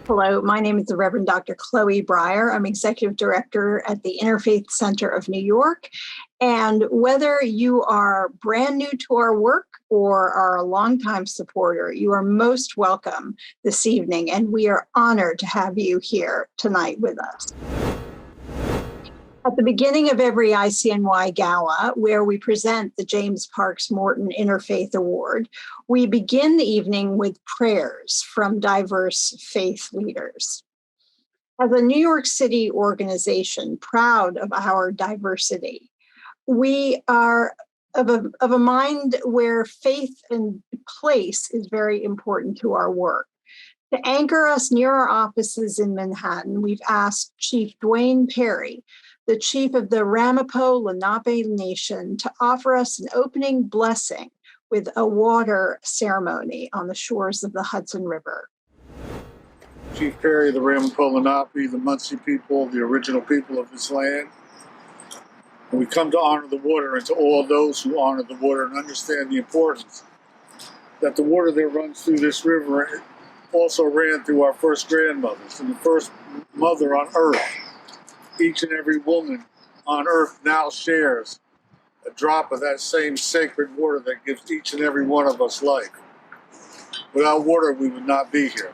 Hello, my name is the Reverend Dr. Chloe Breyer. I'm Executive Director at the Interfaith Center of New York. And whether you are brand new to our work or are a longtime supporter, you are most welcome this evening, and we are honored to have you here tonight with us. At the beginning of every ICNY Gala, where we present the James Parks Morton Interfaith Award, we begin the evening with prayers from diverse faith leaders. As a New York City organization proud of our diversity, we are of a mind where faith and place is very important to our work. To anchor us near our offices in Manhattan, we've asked Chief Dwaine Perry, the chief of the Ramapough Lenape Nation, to offer us an opening blessing with a water ceremony on the shores of the Hudson River. Chief Perry, the Ramapough Lenape, the Muncie people, the original people of this land. And we come to honor the water, and to all those who honor the water and understand the importance that the water that runs through this river also ran through our first grandmothers and the first mother on earth. Each and every woman on earth now shares a drop of that same sacred water that gives each and every one of us life. Without water, we would not be here.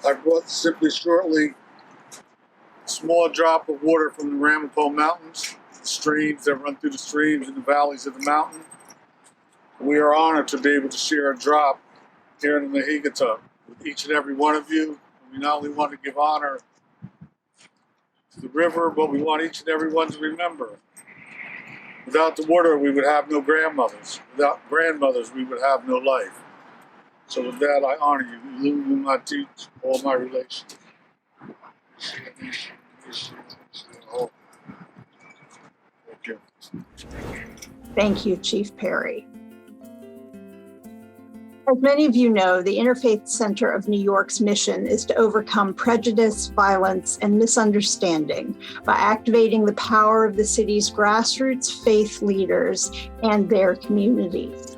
I brought simply shortly a small drop of water from the Ramapough Mountains, the streams that run through the streams and the valleys of the mountain. We are honored to be able to share a drop here in the Majesty with each and every one of you. We not only want to give honor to the river, but we want each and every one to remember. Without the water, we would have no grandmothers. Without grandmothers, we would have no life. So with that, I honor you. You my teach all my relations. Thank you. Thank you, Chief Perry. As many of you know, the Interfaith Center of New York's mission is to overcome prejudice, violence, and misunderstanding by activating the power of the city's grassroots faith leaders and their communities.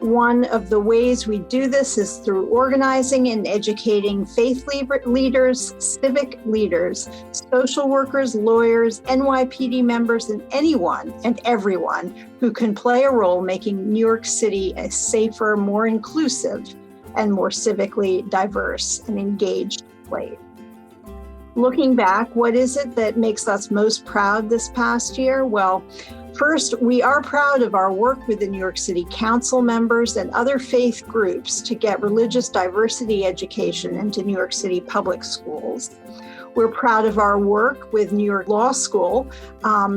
One of the ways we do this is through organizing and educating faith leaders, civic leaders, social workers, lawyers, NYPD members, and anyone and everyone who can play a role making New York City a safer, more inclusive, and more civically diverse and engaged place. Looking back, what is it that makes us most proud this past year? Well, first, we are proud of our work with the New York City Council members and other faith groups to get religious diversity education into New York City public schools. We're proud of our work with New York Law School,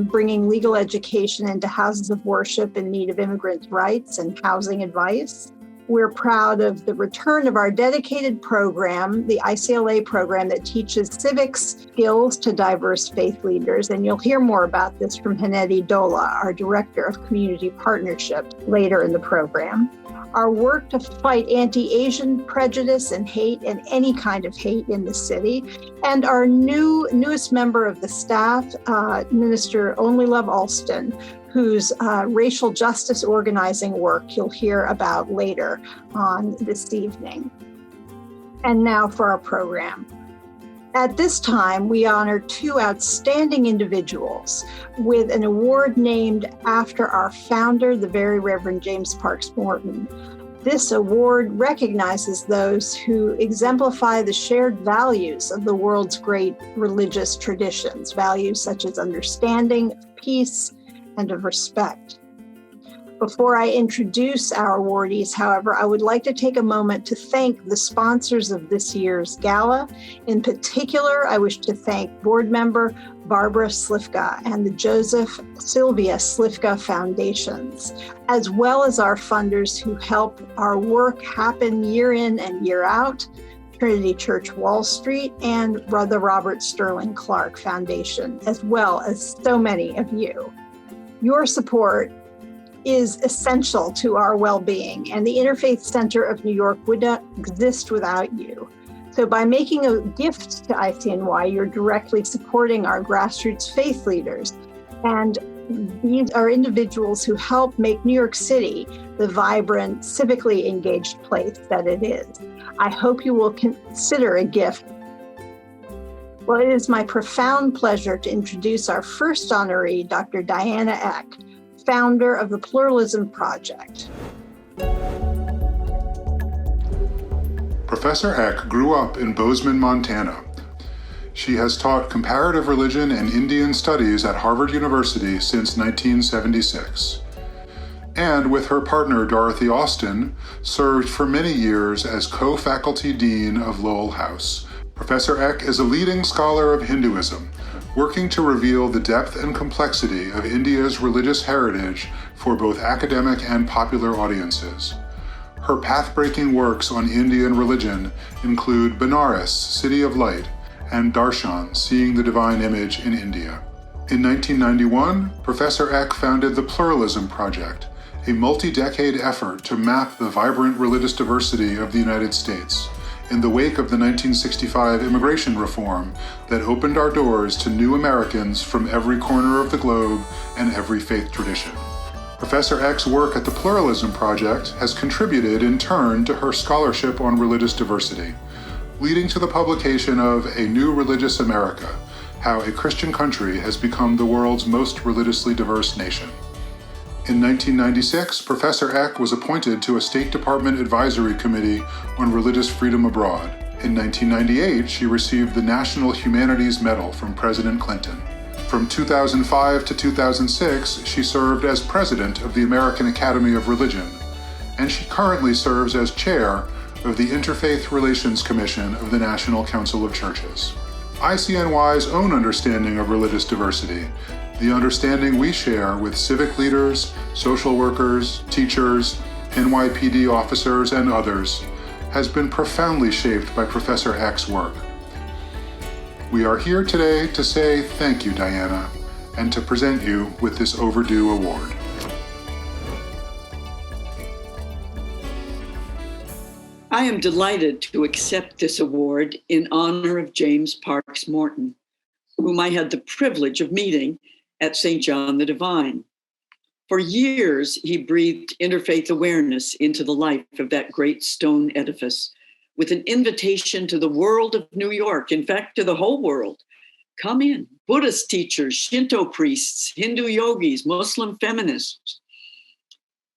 bringing legal education into houses of worship in need of immigrants' rights and housing advice. We're proud of the return of our dedicated program, the ICLA program that teaches civics skills to diverse faith leaders. And you'll hear more about this from Hanedi Dola, our Director of Community Partnership, later in the program. Our work to fight anti-Asian prejudice and hate and any kind of hate in the city. And our newest member of the staff, Minister Only Love Alston, whose racial justice organizing work you'll hear about later on this evening. And now for our program. At this time, we honor two outstanding individuals with an award named after our founder, the Very Reverend James Parks Morton. This award recognizes those who exemplify the shared values of the world's great religious traditions, values such as understanding, peace, and of respect. Before I introduce our awardees, however, I would like to take a moment to thank the sponsors of this year's gala. In particular, I wish to thank board member Barbara Slifka and the Joseph Sylvia Slifka Foundations, as well as our funders who help our work happen year in and year out, Trinity Church Wall Street and Brother Robert Sterling Clark Foundation, as well as so many of you. Your support is essential to our well-being, and the Interfaith Center of New York would not exist without you. So by making a gift to ICNY, you're directly supporting our grassroots faith leaders. And these are individuals who help make New York City the vibrant, civically engaged place that it is. I hope you will consider a gift. Well, it is my profound pleasure to introduce our first honoree, Dr. Diana Eck, founder of the Pluralism Project. Professor Eck grew up in Bozeman, Montana. She has taught comparative religion and Indian studies at Harvard University since 1976. And with her partner, Dorothy Austin, served for many years as co-faculty dean of Lowell House. Professor Eck is a leading scholar of Hinduism, working to reveal the depth and complexity of India's religious heritage for both academic and popular audiences. Her path-breaking works on Indian religion include Benares, City of Light, and Darshan, Seeing the Divine Image in India. In 1991, Professor Eck founded the Pluralism Project, a multi-decade effort to map the vibrant religious diversity of the United States in the wake of the 1965 immigration reform that opened our doors to new Americans from every corner of the globe and every faith tradition. Professor Eck's work at the Pluralism Project has contributed in turn to her scholarship on religious diversity, leading to the publication of A New Religious America, How a Christian Country Has Become the World's Most Religiously Diverse Nation. In 1996, Professor Eck was appointed to a State Department Advisory Committee on Religious Freedom Abroad. In 1998, she received the National Humanities Medal from President Clinton. From 2005 to 2006, she served as president of the American Academy of Religion, and she currently serves as chair of the Interfaith Relations Commission of the National Council of Churches. ICNY's own understanding of religious diversity, the understanding we share with civic leaders, social workers, teachers, NYPD officers, and others, has been profoundly shaped by Professor Eck's work. We are here today to say thank you, Diana, and to present you with this overdue award. I am delighted to accept this award in honor of James Parks Morton, whom I had the privilege of meeting at St. John the Divine. For years, he breathed interfaith awareness into the life of that great stone edifice with an invitation to the world of New York, in fact, to the whole world. Come in, Buddhist teachers, Shinto priests, Hindu yogis, Muslim feminists.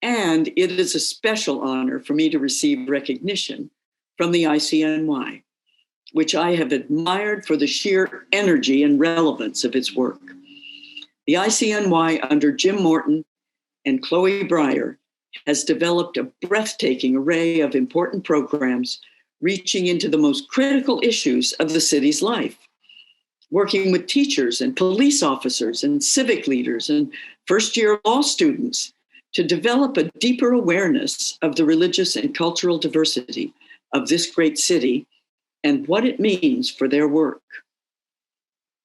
And it is a special honor for me to receive recognition from the ICNY, which I have admired for the sheer energy and relevance of its work. The ICNY under Jim Morton and Chloe Breyer has developed a breathtaking array of important programs reaching into the most critical issues of the city's life, working with teachers and police officers and civic leaders and first-year law students to develop a deeper awareness of the religious and cultural diversity of this great city and what it means for their work.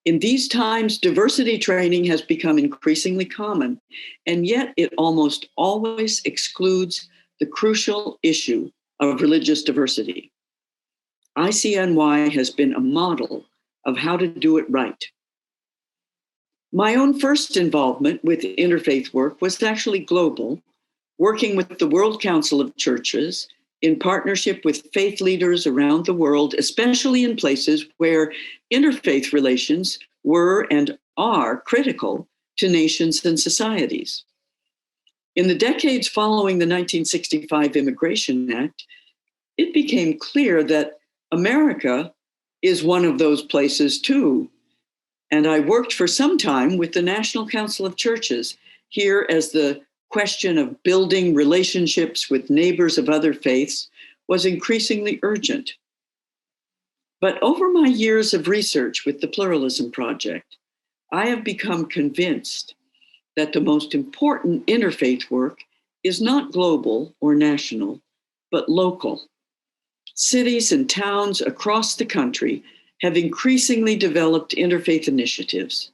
In these times, diversity training has become increasingly common, and yet it almost always excludes the crucial issue of religious diversity. ICNY has been a model of how to do it right. My own first involvement with interfaith work was actually global, working with the World Council of Churches in partnership with faith leaders around the world, especially in places where interfaith relations were and are critical to nations and societies. In the decades following the 1965 Immigration Act, it became clear that America is one of those places too. And I worked for some time with the National Council of Churches here as the question of building relationships with neighbors of other faiths was increasingly urgent. But over my years of research with the Pluralism Project, I have become convinced that the most important interfaith work is not global or national, but local. Cities and towns across the country have increasingly developed interfaith initiatives,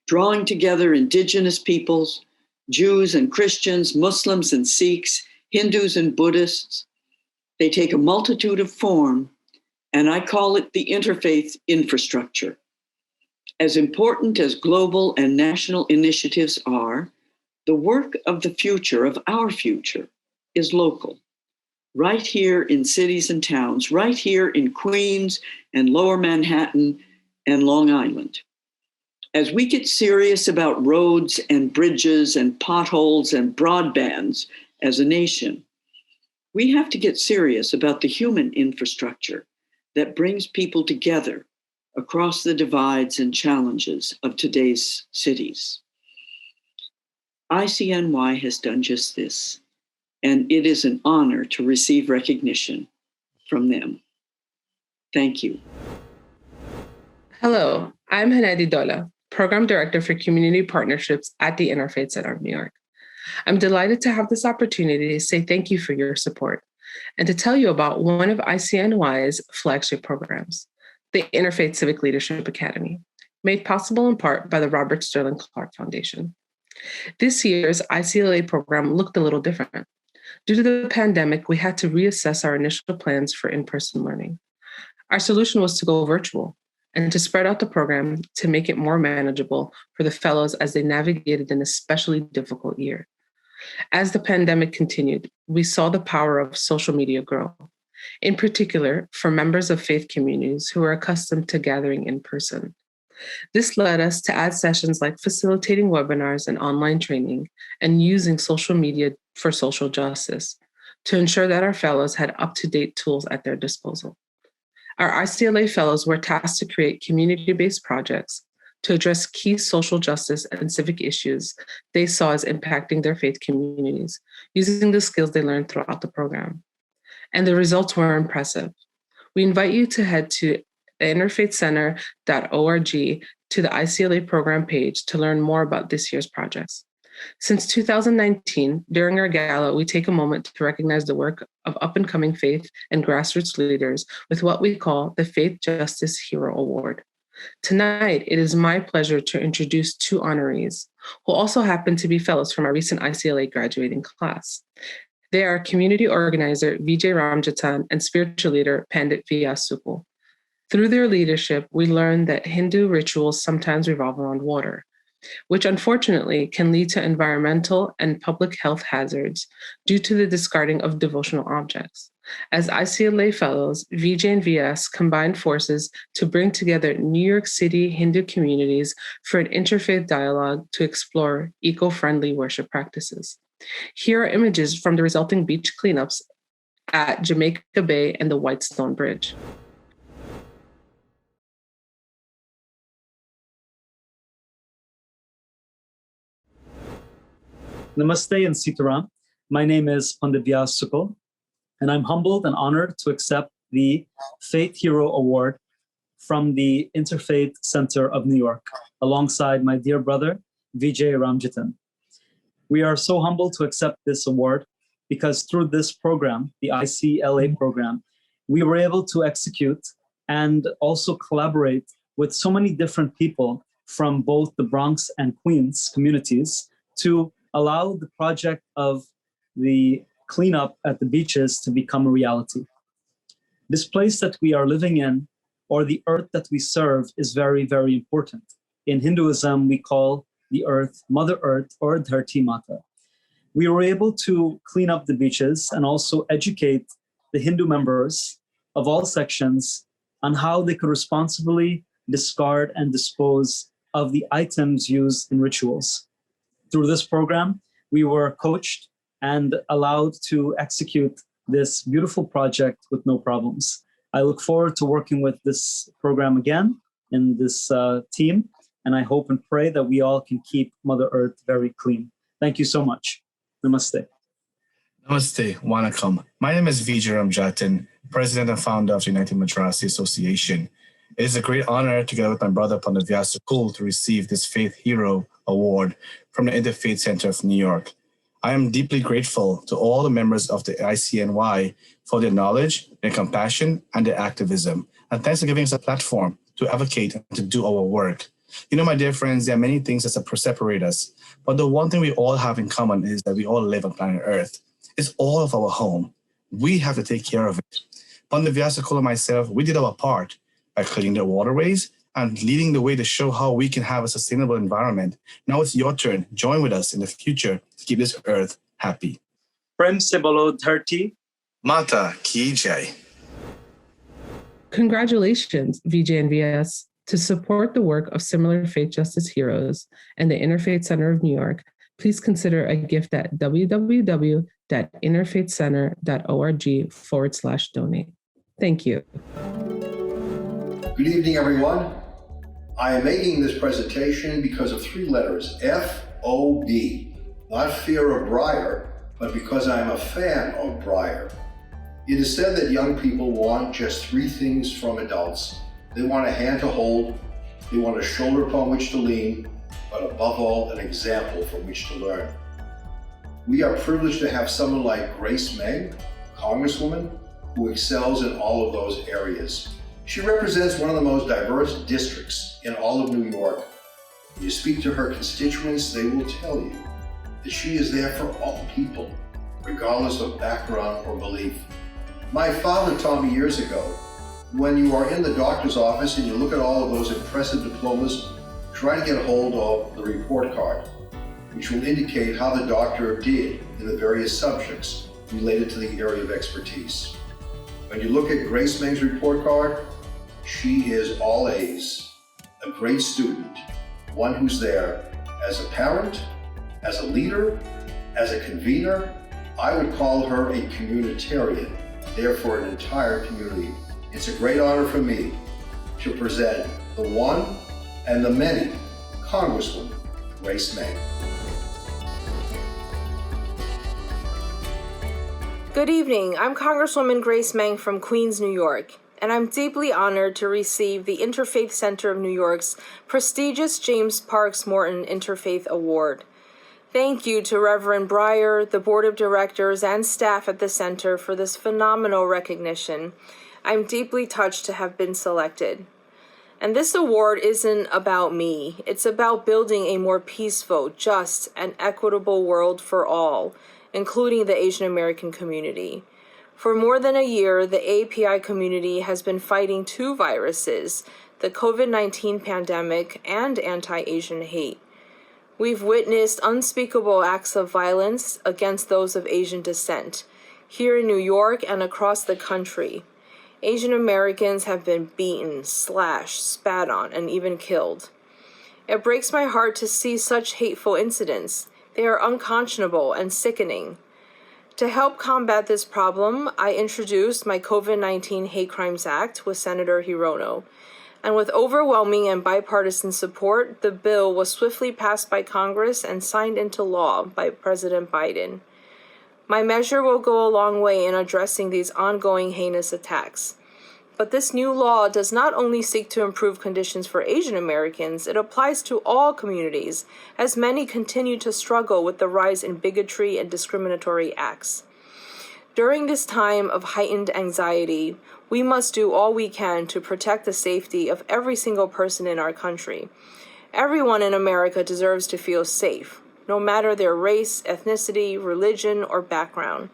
drawing together indigenous peoples, Jews and Christians, Muslims and Sikhs, Hindus and Buddhists. They take a multitude of form, and I call it the interfaith infrastructure. As important as global and national initiatives are, the work of the future, of our future, is local. right here in cities and towns, right here in Queens and Lower Manhattan and Long Island. As we get serious about roads and bridges and potholes and broadbands as a nation, we have to get serious about the human infrastructure that brings people together across the divides and challenges of today's cities. ICNY has done just this, and it is an honor to receive recognition from them. Thank you. Hello, I'm Hanedi Dola, Program Director for Community Partnerships at the Interfaith Center of New York. I'm delighted to have this opportunity to say thank you for your support and to tell you about one of ICNY's flagship programs, the Interfaith Civic Leadership Academy, made possible in part by the Robert Sterling Clark Foundation. This year's ICLA program looked a little different. Due to the pandemic, we had to reassess our initial plans for in-person learning. Our solution was to go virtual and to spread out the program to make it more manageable for the fellows as they navigated an especially difficult year. As the pandemic continued, we saw the power of social media grow, in particular for members of faith communities who are accustomed to gathering in person. This led us to add sessions like facilitating webinars and online training and using social media for social justice to ensure that our fellows had up-to-date tools at their disposal. Our ICLA fellows were tasked to create community-based projects to address key social justice and civic issues they saw as impacting their faith communities, using the skills they learned throughout the program. And the results were impressive. We invite you to head to interfaithcenter.org to the ICLA program page to learn more about this year's projects. Since 2019, during our gala, we take a moment to recognize the work of up-and-coming faith and grassroots leaders with what we call the Faith Justice Hero Award. Tonight, it is my pleasure to introduce two honorees who also happen to be fellows from our recent ICLA graduating class. They are community organizer Vijah Ramjattan and spiritual leader Pandit Vyaas Sukul. Through their leadership, we learned that Hindu rituals sometimes revolve around water, which unfortunately can lead to environmental and public health hazards due to the discarding of devotional objects. As ICLA fellows, Vijah and Vyaas combined forces to bring together New York City Hindu communities for an interfaith dialogue to explore eco-friendly worship practices. Here are images from the resulting beach cleanups at Jamaica Bay and the Whitestone Bridge. Namaste and Sitaram. My name is Pandit Vyaas Sukul, and I'm humbled and honored to accept the Faith Hero Award from the Interfaith Center of New York, alongside my dear brother, Vijah Ramjattan. We are so humbled to accept this award because through this program, the ICLA program, we were able to execute and also collaborate with so many different people from both the Bronx and Queens communities to allow the project of the cleanup at the beaches to become a reality. This place that we are living in, or the earth that we serve, is very, very important. In Hinduism, we call the earth Mother Earth or Dharti Mata. We were able to clean up the beaches and also educate the Hindu members of all sections on how they could responsibly discard and dispose of the items used in rituals. Through this program, we were coached and allowed to execute this beautiful project with no problems. I look forward to working with this program again in this team, and I hope and pray that we all can keep Mother Earth very clean. Thank you so much. Namaste. Namaste, Wanakam. My name is Vijah Ramjattan, President and founder of the United Madrasi Association. It is a great honor, together with my brother Pandit Vyaas Sukul, to receive this Faith Hero Award from the Interfaith Center of New York. I am deeply grateful to all the members of the ICNY for their knowledge, their compassion, and their activism. And thanks for giving us a platform to advocate and to do our work. You know, my dear friends, there are many things that separate us, but the one thing we all have in common is that we all live on planet Earth. It's all of our home. We have to take care of it. Pandit Vyaas Sukul and myself, we did our part by cleaning the waterways and leading the way to show how we can have a sustainable environment. Now it's your turn. Join with us in the future to keep this earth happy. Prem se bolo dharti, Mata Ki Jai. Congratulations, Vijah and Vyaas. To support the work of similar faith justice heroes and the Interfaith Center of New York, please consider a gift at www.interfaithcenter.org/donate. Thank you. Good evening, everyone. I am making this presentation because of three letters, F-O-B. Not fear of Briar, but because I'm a fan of Briar. It is said that young people want just three things from adults. They want a hand to hold, they want a shoulder upon which to lean, but above all, an example from which to learn. We are privileged to have someone like Grace Meng, Congresswoman, who excels in all of those areas. She represents one of the most diverse districts in all of New York. When you speak to her constituents, they will tell you that she is there for all people, regardless of background or belief. My father taught me years ago, when you are in the doctor's office and you look at all of those impressive diplomas, try to get a hold of the report card, which will indicate how the doctor did in the various subjects related to the area of expertise. When you look at Grace Meng's report card, she is all A's, a great student, one who's there as a parent, as a leader, as a convener. I would call her a communitarian, there for an entire community. It's a great honor for me to present the one and the many Congresswoman Grace Meng. Good evening. I'm Congresswoman Grace Meng from Queens, New York, and I'm deeply honored to receive the Interfaith Center of New York's prestigious James Parks Morton Interfaith Award. Thank you to Reverend Briar, the Board of Directors, and staff at the Center for this phenomenal recognition. I'm deeply touched to have been selected. And this award isn't about me. It's about building a more peaceful, just, and equitable world for all, including the Asian American community. For more than a year, the API community has been fighting two viruses, the COVID-19 pandemic and anti-Asian hate. We've witnessed unspeakable acts of violence against those of Asian descent, here in New York and across the country. Asian Americans have been beaten, slashed, spat on, and even killed. It breaks my heart to see such hateful incidents. They are unconscionable and sickening. To help combat this problem, I introduced my COVID-19 Hate Crimes Act with Senator Hounon. And with overwhelming and bipartisan support, the bill was swiftly passed by Congress and signed into law by President Biden. My measure will go a long way in addressing these ongoing heinous attacks. But this new law does not only seek to improve conditions for Asian Americans, it applies to all communities, as many continue to struggle with the rise in bigotry and discriminatory acts. During this time of heightened anxiety, we must do all we can to protect the safety of every single person in our country. Everyone in America deserves to feel safe, no matter their race, ethnicity, religion, or background.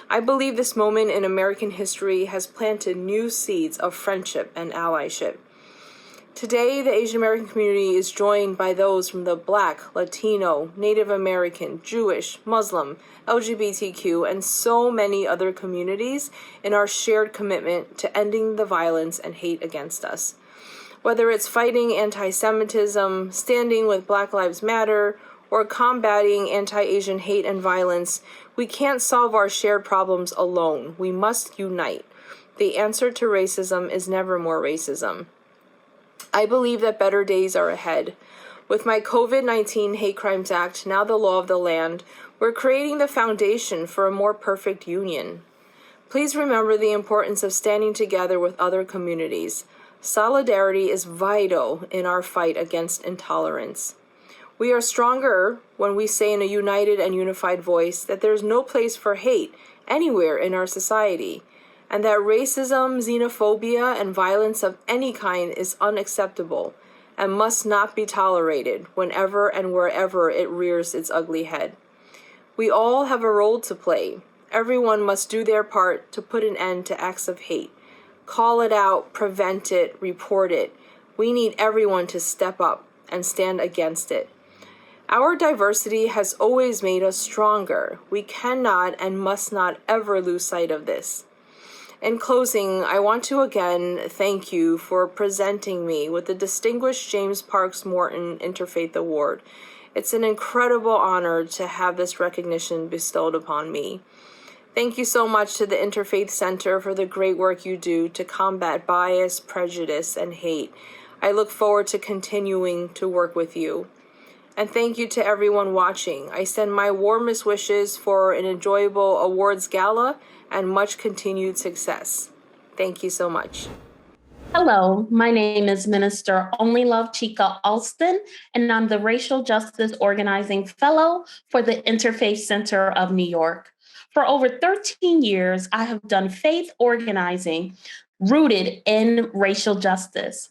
I believe this moment in American history has planted new seeds of friendship and allyship. Today, the Asian American community is joined by those from the Black, Latino, Native American, Jewish, Muslim, LGBTQ, and so many other communities in our shared commitment to ending the violence and hate against us. Whether it's fighting anti-Semitism, standing with Black Lives Matter, or combating anti-Asian hate and violence, we can't solve our shared problems alone. We must unite. The answer to racism is never more racism. I believe that better days are ahead. With my COVID-19 Hate Crimes Act, now the law of the land, we're creating the foundation for a more perfect union. Please remember the importance of standing together with other communities. Solidarity is vital in our fight against intolerance. We are stronger when we say in a united and unified voice that there's no place for hate anywhere in our society, and that racism, xenophobia, and violence of any kind is unacceptable and must not be tolerated whenever and wherever it rears its ugly head. We all have a role to play. Everyone must do their part to put an end to acts of hate. Call it out, prevent it, report it. We need everyone to step up and stand against it. Our diversity has always made us stronger. We cannot and must not ever lose sight of this. In closing, I want to again thank you for presenting me with the distinguished James Parks Morton Interfaith Award. It's an incredible honor to have this recognition bestowed upon me. Thank you so much to the Interfaith Center for the great work you do to combat bias, prejudice, and hate. I look forward to continuing to work with you. And thank you to everyone watching. I send my warmest wishes for an enjoyable awards gala and much continued success. Thank you so much. Hello, my name is Minister Only Love Chica Alston, and I'm the Racial Justice Organizing Fellow for the Interfaith Center of New York. For over 13 years, I have done faith organizing rooted in racial justice.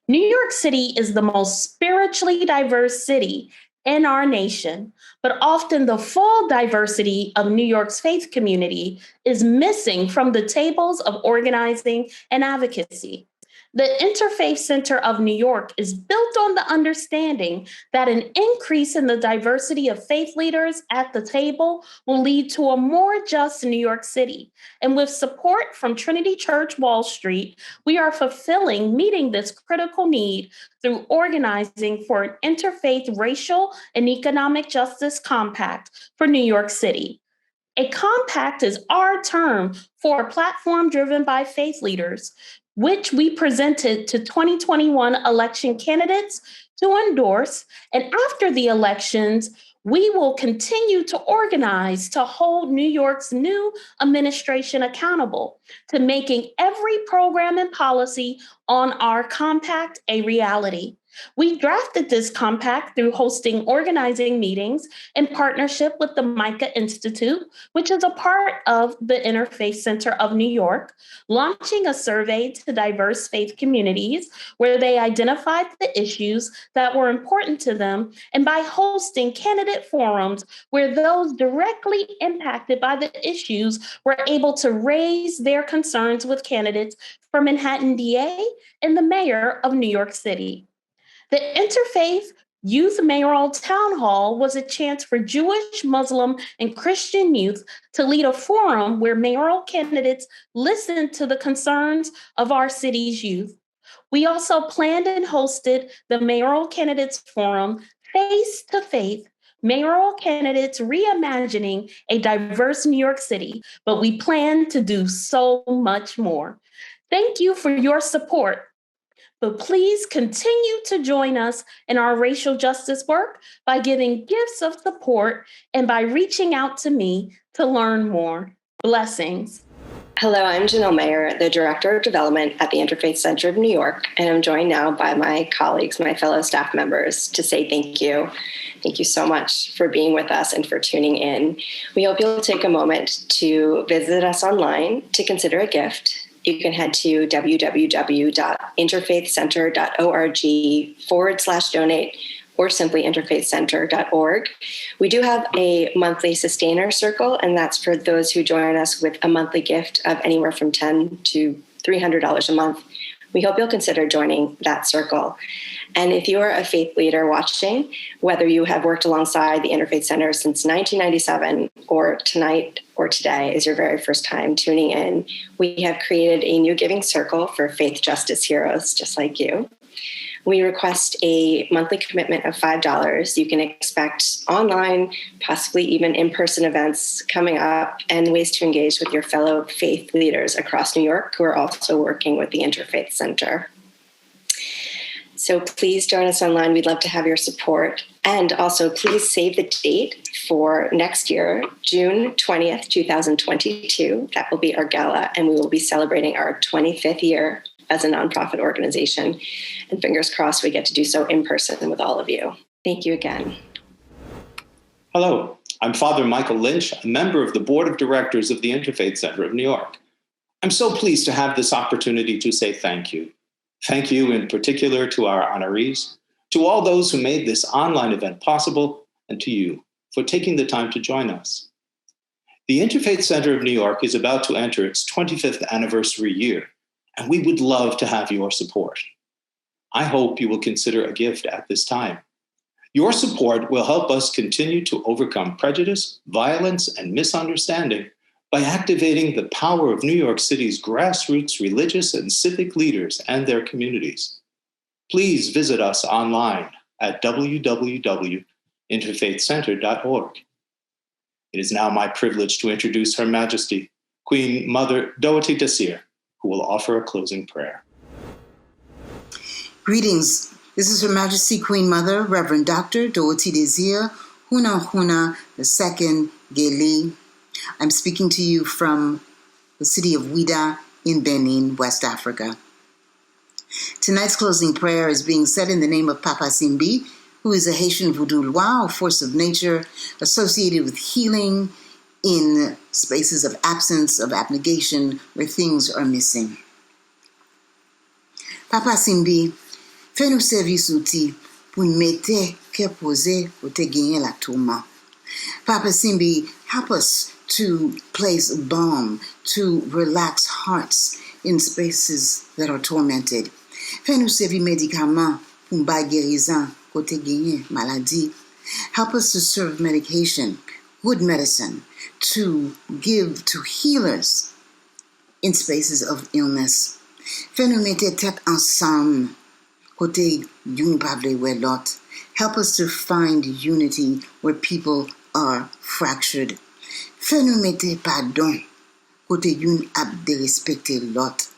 New York City is the most spiritually diverse city in our nation, but often the full diversity of New York's faith community is missing from the tables of organizing and advocacy. The Interfaith Center of New York is built on the understanding that an increase in the diversity of faith leaders at the table will lead to a more just New York City. And with support from Trinity Church Wall Street, we are meeting this critical need through organizing for an interfaith racial and economic justice compact for New York City. A compact is our term for a platform driven by faith leaders, which we presented to 2021 election candidates to endorse. And after the elections, we will continue to organize to hold New York's new administration accountable to making every program and policy on our compact a reality. We drafted this compact through hosting organizing meetings in partnership with the Micah Institute, which is a part of the Interfaith Center of New York, launching a survey to diverse faith communities where they identified the issues that were important to them, and by hosting candidate forums where those directly impacted by the issues were able to raise their concerns with candidates for Manhattan DA and the mayor of New York City. The Interfaith Youth Mayoral Town Hall was a chance for Jewish, Muslim, and Christian youth to lead a forum where mayoral candidates listened to the concerns of our city's youth. We also planned and hosted the Mayoral Candidates Forum, Face to Faith, mayoral candidates reimagining a diverse New York City, but we plan to do so much more. Thank you for your support. But please continue to join us in our racial justice work by giving gifts of support and by reaching out to me to learn more. Blessings. Hello, I'm Janelle Mayer, the Director of Development at the Interfaith Center of New York, and I'm joined now by my colleagues, my fellow staff members, to say thank you. Thank you so much for being with us and for tuning in. We hope you'll take a moment to visit us online to consider a gift. You can head to www.interfaithcenter.org/donate or simply interfaithcenter.org. We do have a monthly sustainer circle, and that's for those who join us with a monthly gift of anywhere from $10 to $300 a month. We hope you'll consider joining that circle. And if you are a faith leader watching, whether you have worked alongside the Interfaith Center since 1997 or tonight or today is your very first time tuning in, we have created a new giving circle for faith justice heroes just like you. We request a monthly commitment of $5. You can expect online, possibly even in-person events coming up and ways to engage with your fellow faith leaders across New York who are also working with the Interfaith Center. So please join us online. We'd love to have your support. And also please save the date for next year, June 20th, 2022. That will be our gala, and we will be celebrating our 25th year as a nonprofit organization. And fingers crossed we get to do so in person with all of you. Thank you again. Hello, I'm Father Michael Lynch, a member of the Board of Directors of the Interfaith Center of New York. I'm so pleased to have this opportunity to say thank you. Thank you in particular to our honorees, to all those who made this online event possible, and to you for taking the time to join us. The Interfaith Center of New York is about to enter its 25th anniversary year, and we would love to have your support. I hope you will consider a gift at this time. Your support will help us continue to overcome prejudice, violence, and misunderstanding by activating the power of New York City's grassroots religious and civic leaders and their communities. Please visit us online at www.interfaithcenter.org. It is now my privilege to introduce Her Majesty, Queen Mother Dòwòti Désir, who will offer a closing prayer. Greetings. This is Her Majesty Queen Mother, Reverend Dr. Dòwòti Désir, Houna II, Guely. I'm speaking to you from the city of Vijah in Benin, West Africa. Tonight's closing prayer is being said in the name of Papa Simbi, who is a Haitian voodoo loa, or force of nature, associated with healing in spaces of absence, of abnegation, where things are missing. Papa Simbi, fais-nous service outil pour mette que poser pour te gagner la tourment. Papa Simbi, help us to place balm, to relax hearts in spaces that are tormented. Fais-nous servir médicaments pour m'ba guérison côté gagner maladie. Help us to serve medication, good medicine, to give to healers in spaces of illness. Fais-nous mettre tête ensemble côté youn pa vle wè lot. Help us to find unity where people are fractured. Fais-nous mette pardon côté youn ap de respecte lot.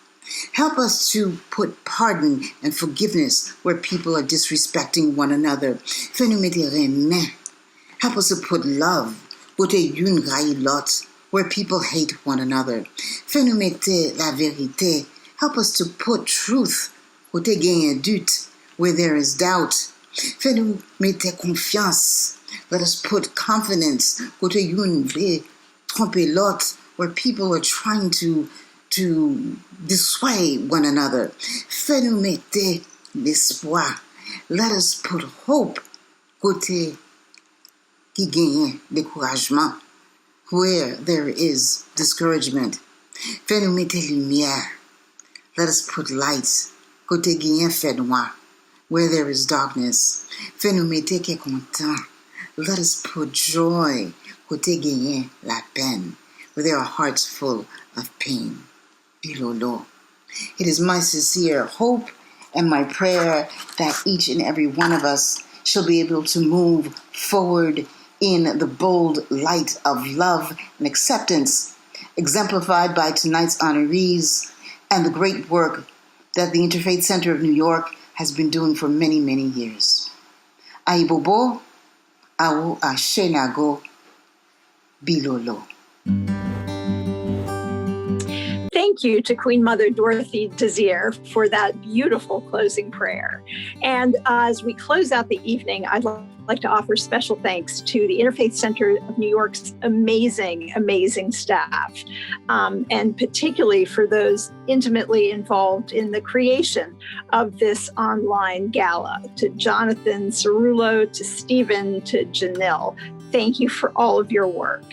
Help us to put pardon and forgiveness where people are disrespecting one another. Fais-nous mette remen. Help us to put love côté youn ray lot where people hate one another. Fais-nous mette la vérité. Help us to put truth côté gen doute where there is doubt. Fais-nous mette confiance. Let us put confidence côté youn vle tromper lot where people are trying to dissuade one another. Fais-nous mette l'espoir. Let us put hope côté qui gagne découragement where there is discouragement. Fais-nous mette lumière. Let us put light côté gagne fait noir where there is darkness. Fais-nous mette que content. Let us put joy côté gagne la peine where there are hearts full of pain. Bilolo. It is my sincere hope and my prayer that each and every one of us shall be able to move forward in the bold light of love and acceptance, exemplified by tonight's honorees and the great work that the Interfaith Center of New York has been doing for many, many years. Aibobo, awu ashenago, bilolo. Thank you to Queen Mother Dòwòti Désir for that beautiful closing prayer. And as we close out the evening, I'd like to offer special thanks to the Interfaith Center of New York's amazing, amazing staff, and particularly for those intimately involved in the creation of this online gala, to Jonathan Cerullo, to Stephen, to Janelle. Thank you for all of your work.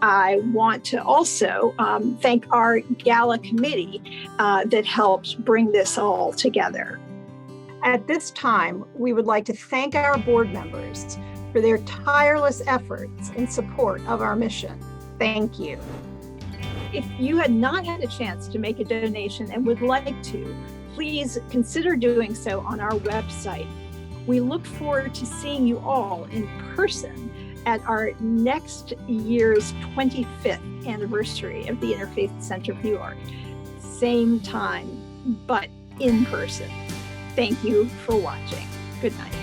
I want to also thank our gala committee that helped bring this all together. At this time, we would like to thank our board members for their tireless efforts in support of our mission. Thank you. If you had not had a chance to make a donation and would like to, please consider doing so on our website. We look forward to seeing you all in person at our next year's 25th anniversary of the Interfaith Center of New York. Same time, but in person. Thank you for watching. Good night.